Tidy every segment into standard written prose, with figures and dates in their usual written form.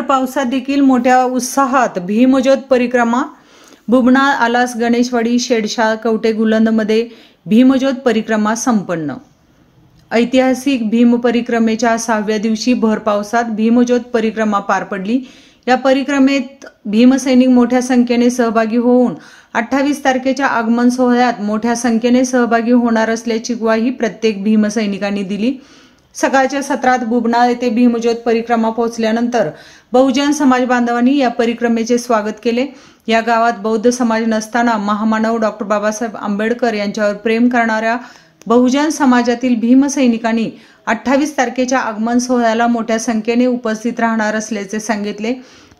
पावसात देखील मोठ्या उत्साहात भीमज्योत परिक्रमा बुबना, आलास, गणेशवाडी, शेडशाळ, कवटे गुलंदमध्ये भीमज्योत परिक्रमा संपन्न। ऐतिहासिक भीम परिक्रमेच्या 6व्या दिवशी भर पावसात भीमज्योत परिक्रमा पार पडली। या परिक्रमेत भीमसैनिक मोठ्या संख्येने सहभागी होऊन 28 तारखेच्या आगमन सोहळ्यात मोठ्या संख्येने सहभागी होणार असल्याची ग्वाही प्रत्येक भीमसैनिकांनी दिली। सकाळच्या सत्रात बुबना येथे भीमज्योत परिक्रमा पोहोचल्यानंतर बहुजन समाज बांधवांनी या परिक्रमेचे स्वागत केले। या गावात बौद्ध समाज नसताना महामानव डॉक्टर बाबासाहेब आंबेडकर यांच्यावर प्रेम करणाऱ्या बहुजन समाजातील भीमसैनिकांनी 28 तारखेच्या आगमन सोहळ्याला मोठ्या संख्येने उपस्थित राहणार असल्याचे सांगितले।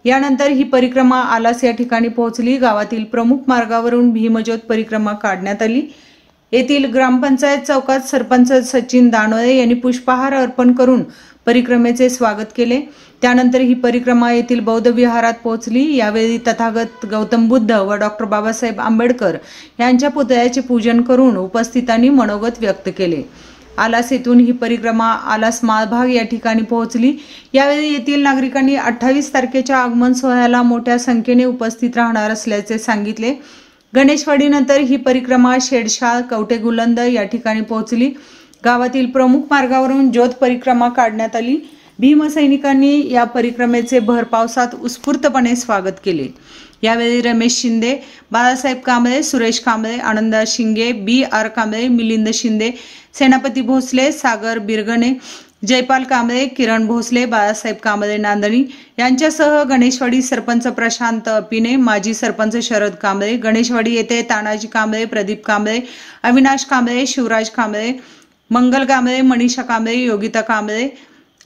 यानंतर ही परिक्रमा आलास या ठिकाणी पोहोचली। गावातील प्रमुख मार्गावरून भीमज्योत परिक्रमा काढण्यात आली। येथील ग्रामपंचायत चौकात सरपंच सचिन दानोळे यांनी पुष्पहार अर्पण करून परिक्रमेचे स्वागत केले। त्यानंतर ही परिक्रमा येथील बौद्ध विहारात पोहोचली। यावेळी तथागत गौतम बुद्ध व डॉक्टर बाबासाहेब आंबेडकर यांच्या पुतळ्याचे पूजन करून उपस्थितांनी मनोगत व्यक्त केले। आलास येथून ही परिक्रमा आलास माळभाग या ठिकाणी पोहोचली। यावेळी येथील नागरिकांनी 28 तारखेच्या आगमन सोहळ्याला मोठ्या संख्येने उपस्थित राहणार असल्याचे सांगितले। गणेशवाडीनंतर ही परिक्रमा शेडशाळ, कवटे गुलंद या ठिकाणी पोहोचली। गावातील प्रमुख मार्गावरून ज्योत परिक्रमा काढण्यात आली। भीमसैनिकांनी या परिक्रमेचे भर पावसात उत्स्फूर्तपणे स्वागत केले। यावेळी रमेश शिंदे, बाळासाहेब कांबळे, सुरेश कांबळे, आनंद शिंगे, BR कांबळे, मिलिंद शिंदे, सेनापती भोसले, सागर बिरगणे, जयपाल कांबळे, किरण भोसले, बाळासाहेब कांबळे नांदणी यांच्यासह गणेशवाडी सरपंच प्रशांत अपिने, माजी सरपंच शरद कांबळे, गणेशवाडी येथे तानाजी कांबळे, प्रदीप कांबळे, अविनाश कांबळे, शिवराज कांबळे, मंगल कांबळे, मनीषा कांबळे, योगिता कांबळे,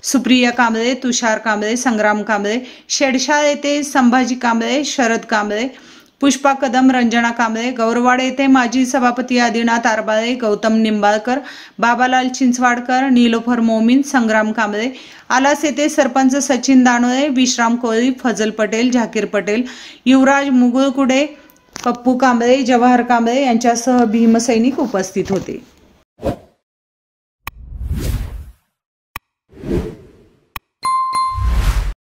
सुप्रिया कांबळे, तुषार कांबळे, संग्राम कांबळे, शेडशाळ येथे संभाजी कांबळे, शरद कांबळे, पुष्पा कदम, रंजना कांबळे, गौरवाड येथे माजी सभापती आदिनाथ आरबाळे, गौतम निंबाळकर, बाबालाल चिंचवाडकर, नीलोफर मोमीन, संग्राम कांबळे, आलास येथे सरपंच सचिन दानोळे, विश्राम कोळी, फजल पटेल, झाकीर पटेल, युवराज मुगुळकुडे, पप्पू कांबळे, जवाहर कांबळे यांच्यासह भीमसैनिक उपस्थित होते।